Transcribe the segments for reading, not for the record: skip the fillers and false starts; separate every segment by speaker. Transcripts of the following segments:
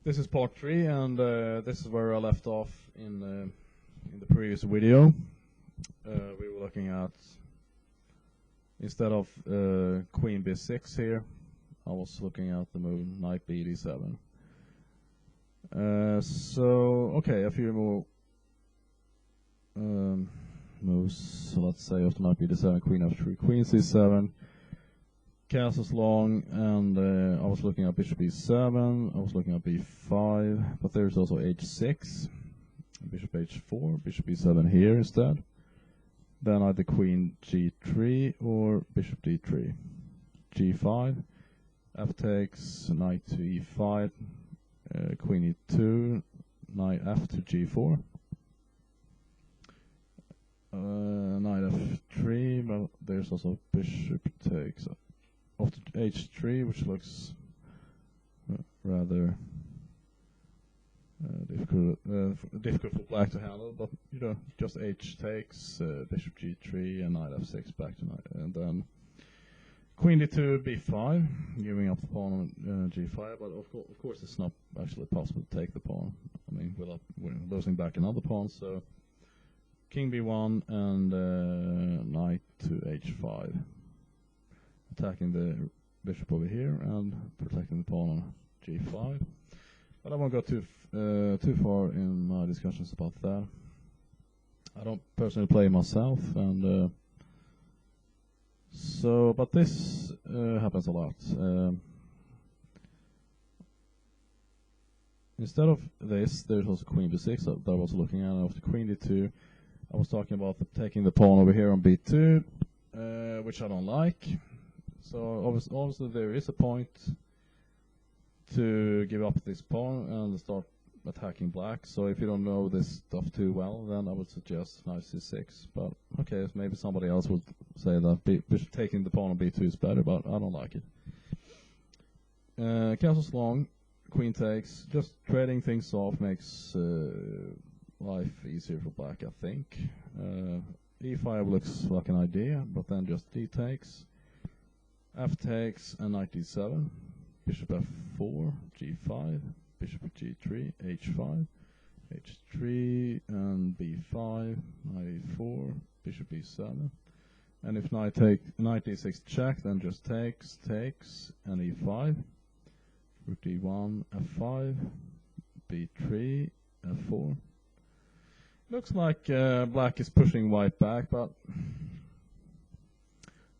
Speaker 1: This is part 3, and this is where I left off in the previous video. We were looking at, instead of queen b6 here, I was looking at the move knight b d7. Okay, a few more moves. So let's say after knight b d7, queen f3, queen c7. Castles long, and I was looking at bishop e7, I was looking at b5, but there's also h6, bishop h4, bishop e7 here instead. Then either queen g3 or bishop d3, g5, f takes, knight to e5, queen e2, knight f to g4, knight f3, but there's also bishop takes after h3, which looks rather difficult for black to handle, but you know, just h takes, bishop g3, and knight f6 back to knight, and then queen d2, b5, giving up the pawn on g5. But of course, it's not actually possible to take the pawn. I mean, without losing back another pawn. So king b1 and knight to h5. Attacking the bishop over here and protecting the pawn on g5. But I won't go too far in my discussions about that. I don't personally play myself, and but this happens a lot. Instead of this, there's also queen b6 that I was looking at. After queen d2, I was talking about taking the pawn over here on b2, which I don't like. So obviously there is a point to give up this pawn and start attacking black. So if you don't know this stuff too well, then I would suggest knight c6. But okay, maybe somebody else would say that taking the pawn on b2 is better, but I don't like it. Castles long, queen takes. Just trading things off makes life easier for black, I think. e5 looks like an idea, but then just d takes. F takes and knight d7, bishop f4, g5, bishop g3, h5, h3 and b5, knight e4, bishop e7. And if knight d6 check, then just takes, and e5, rook d1, f5, b3, f4. Looks like black is pushing white back, but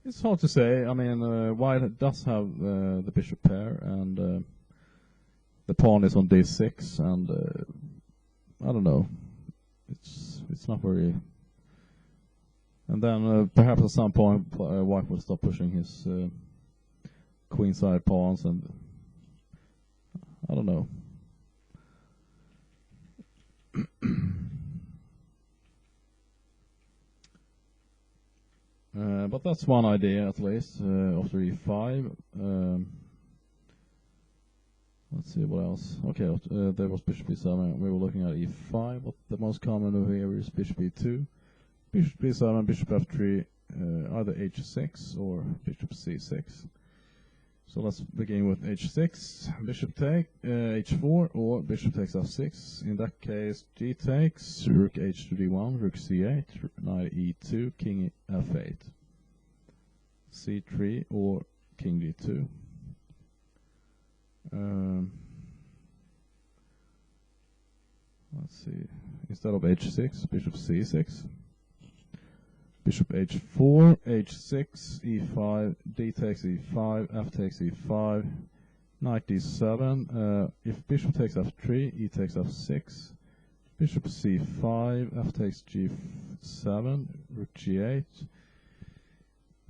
Speaker 1: it's hard to say. I mean, white does have the bishop pair, and the pawn is on d6, and I don't know. It's not very. And then perhaps at some point, white will stop pushing his queenside pawns, and I don't know. But that's one idea at least, after e5. Let's see what else. Okay, there was bishop e7. We were looking at e5, but the most common move here is bishop e2. Bishop e7, bishop f3, either h6 or bishop c6. So let's begin with h6, bishop take, h4, or bishop takes f6. In that case, g takes, rook h to d1, rook c8, knight e2, king f8, c3, or king d2. Let's see, instead of h6, bishop c6. Bishop h4, h6, e5, d takes e5, f takes e5, knight d7. If bishop takes f3, e takes f6, bishop c5, f takes g7, rook g8,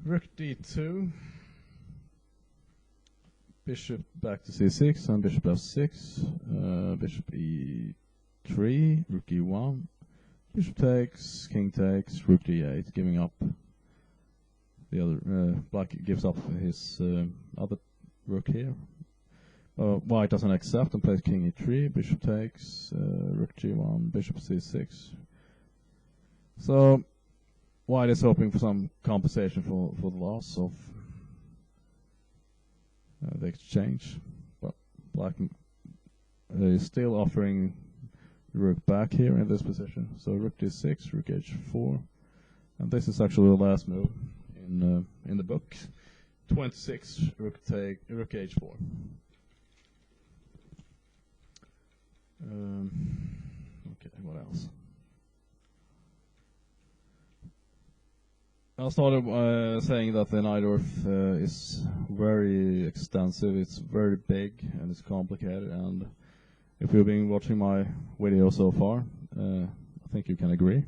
Speaker 1: rook d2, bishop back to c6, and bishop f6, bishop e3, rook e1. Bishop takes, king takes, rook d8, giving up the other. Black gives up his other rook here. White doesn't accept and plays king e3, bishop takes, rook g1, bishop c6. So white is hoping for some compensation for the loss of the exchange, but black is still offering rook back here in this position. So rook d6, rook h4, and this is actually the last move in the book. 26, rook h4. Okay, what else? I started saying that the Najdorf is very extensive, it's very big, and it's complicated, and if you've been watching my video so far, I think you can agree.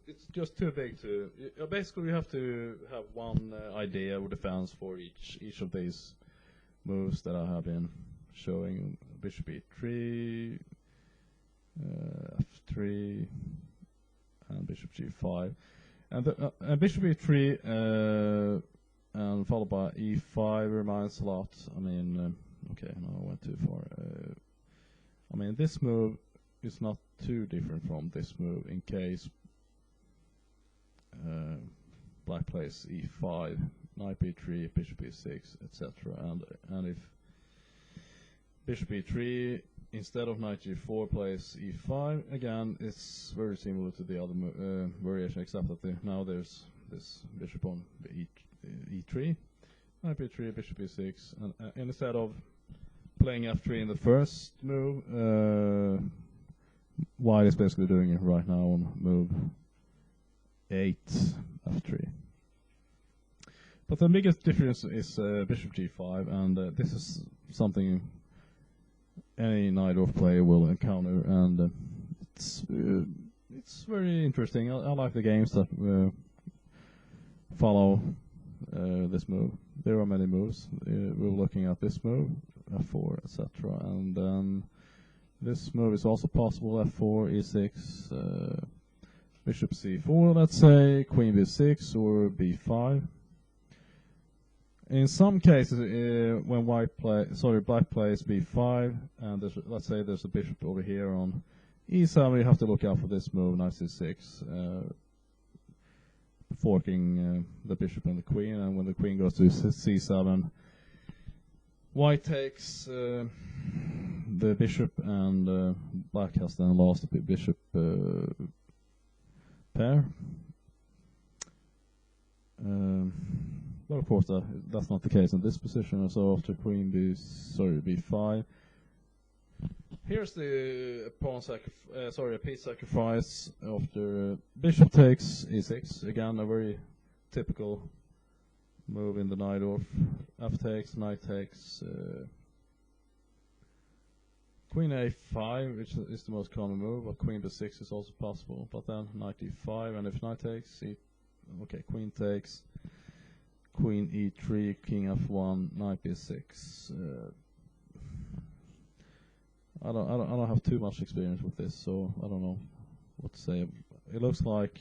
Speaker 1: It's just too big to... basically, you have to have one idea of defense for each of these moves that I have been showing. Bishop e3, f3, and bishop g5. And bishop e3 and followed by e5 reminds a lot. Okay, no, I went too far. This move is not too different from this move in case black plays e5, knight b3, bishop e6, etc. And if bishop e3 instead of knight g4 plays e5, again it's very similar to the other variation, except that now there's this bishop on e3, knight b3, bishop e6, and instead of playing f3 in the first move, white is basically doing it right now on move 8, f3. But the biggest difference is bishop g5, and this is something any Najdorf player will encounter, and it's very interesting. I like the games that follow this move. There are many moves. We're looking at this move, f4, etc. And then this move is also possible, f4, e6, bishop c4, let's say, queen b6 or b5. In some cases, when black plays b5, and let's say there's a bishop over here on e7, you have to look out for this move, knight c6, forking the bishop and the queen, and when the queen goes to c7, white takes the bishop, and black has then lost the bishop pair. But of course that's not the case in this position. So after queen b5, here's the a piece sacrifice after bishop takes e6. Again, a very typical move in the Najdorf. F takes, knight takes, queen a5, which is the most common move, but queen b6 is also possible. But then knight e5, and if knight takes, queen takes, queen e3, king f1, knight b6. I don't have too much experience with this, so I don't know what to say. It looks like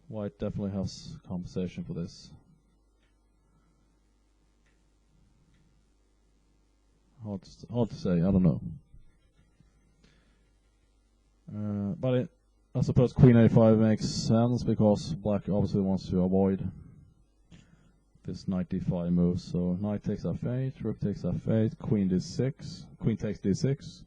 Speaker 1: white definitely has compensation for this. Hard to say, I don't know. But I suppose queen a5 makes sense, because black obviously wants to avoid this knight d5 move. So knight takes f8, rook takes f8, queen d6, queen takes d6,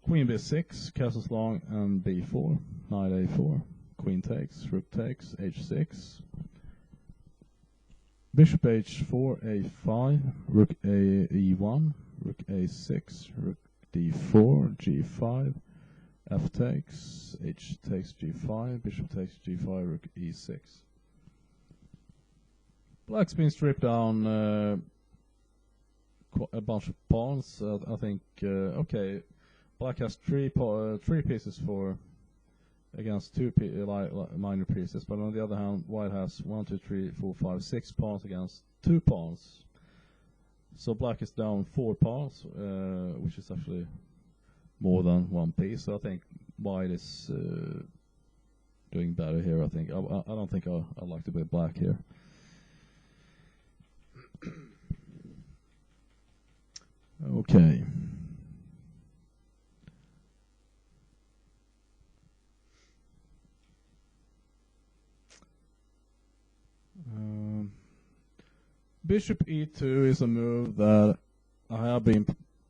Speaker 1: queen b6, castles long, and b4, knight a4, queen takes, rook takes, h6, bishop h4, a5, rook e1, rook a6, rook d4, g5, f takes, h takes g5, bishop takes g5, rook e6. Black's been stripped down a bunch of pawns. I think okay, black has three pieces against two minor pieces, but on the other hand, white has 1, 2, 3, 4, 5, 6 pawns against 2 pawns. So black is down 4 pawns, which is actually more than 1 piece. So I think white is doing better here. I think I don't think I'd like to play black here. Okay. Bishop e2 is a move that I have been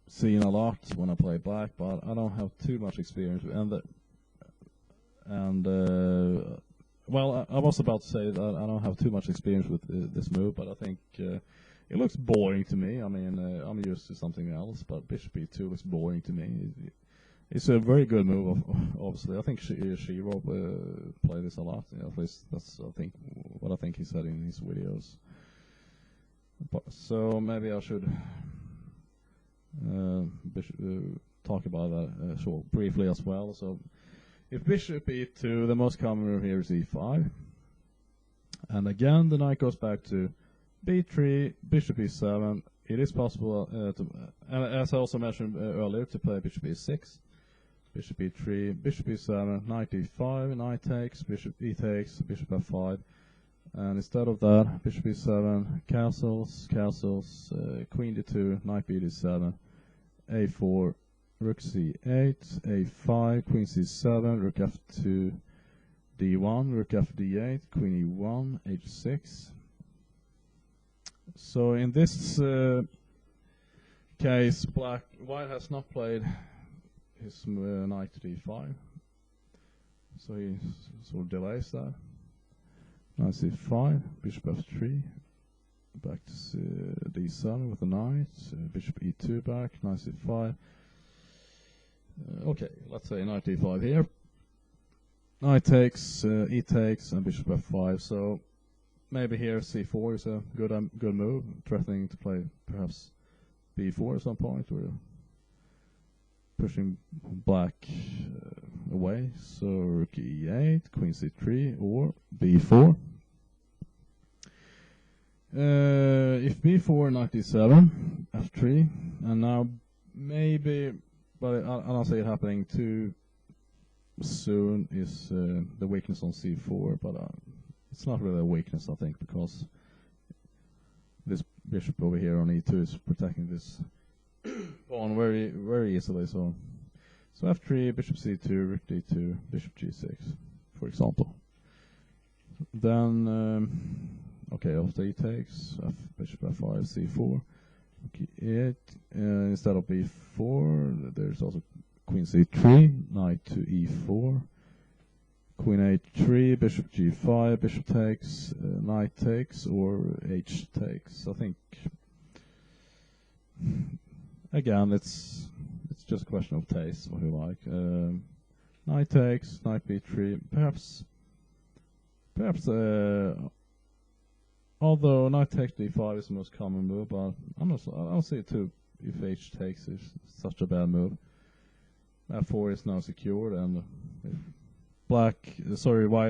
Speaker 1: seeing a lot when I play black, but I don't have too much experience. Well, I was about to say that I don't have too much experience with this move, but I think it looks boring to me. I mean, I'm used to something else, but Bishop e2 looks boring to me. It's a very good move, obviously. I think Shiro play this a lot. At least that's what I think he said in his videos. So maybe I should talk about that briefly as well. So if Bishop e2, the most common move here is e5. And again, the knight goes back to b3, Bishop e7. It is possible, as I also mentioned earlier, to play Bishop e6. Bishop e3, Bishop e7, Knight e5, Knight takes, Bishop e takes, Bishop f5. And instead of that, Bishop e7, castles, Queen d2, Knight b d7, a4, Rook c8, a5, Queen c7, Rook f2, d1, Rook f d8, Queen e1, h6. So in this case, White has not played his knight to d5, so he sort of delays that. Knight c5, Bishop f3, back to d7 with the knight, Bishop e2 back, Knight c5. Okay, let's say Knight d5 here. Knight takes, e takes, and Bishop f5. So maybe here c4 is a good move, threatening to play perhaps b4 at some point, or pushing black away. So Rook e8, Queen c3, or b4. If b4, Knight d7, f3, and now maybe, but I don't see it happening too soon, is the weakness on c4, but it's not really a weakness, I think, because this bishop over here on e2 is protecting this pawn very, very easily. So f3, Bishop c2, Rook d2, Bishop g6, for example. Then, okay, after e takes, Bishop f5, c4, Rook e8. Instead of b4, there's also Queen c3, Knight to e4, Queen h3, Bishop g5, Bishop takes, Knight takes, or h takes. I think, again, it's just a question of taste, what you like. Knight takes, Knight b3, perhaps, although Knight takes d5 is the most common move, but I don't see it too if h takes is such a bad move. f4 is now secured, and if White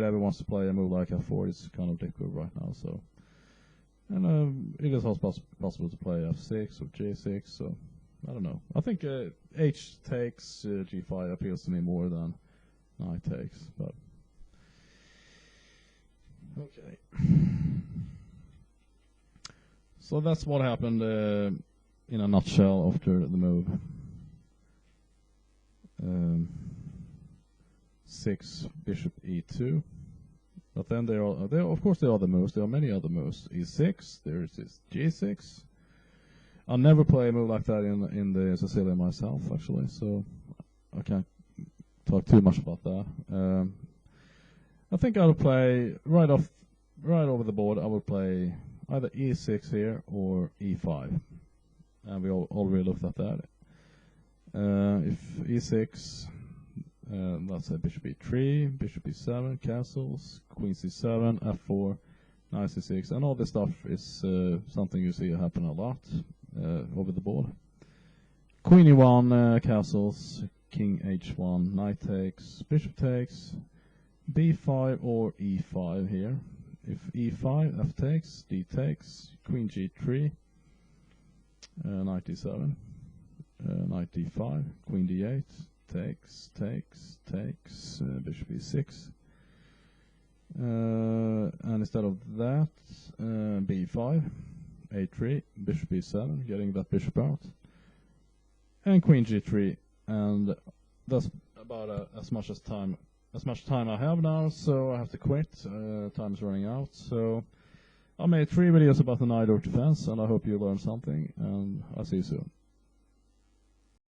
Speaker 1: ever wants to play a move like f4, it's kind of difficult right now. So, and it is also possible to play f6 or g6. So, I don't know. I think h takes g5 appeals to me more than knight takes. But okay. So that's what happened in a nutshell after the move. 6 Bishop e2, but then there are of course there are other moves. There are many other moves. e6. There is this g6. I'll never play a move like that in the Sicilian myself, actually, so I can't talk too much about that. I think I'll play right over the board. I will play either e6 here or e5, and we already looked at that. If e6, let's say Bishop e3, Bishop e7, castles, Queen c7, f4, Knight c6, and all this stuff is something you see happen a lot over the board. Queen e1, castles, King h1, Knight takes, Bishop takes, b5 or e5 here. If e5, f takes, d takes, Queen g3, Knight d7, Knight d5, Queen d8, takes, Bishop e6. And instead of that, b5, a3, Bishop e7, getting that bishop out, and Queen g3, and that's about as much time I have now, so I have to quit. Time is running out, so I made 3 videos about the Najdorf defense, and I hope you learned something, and I'll see you soon.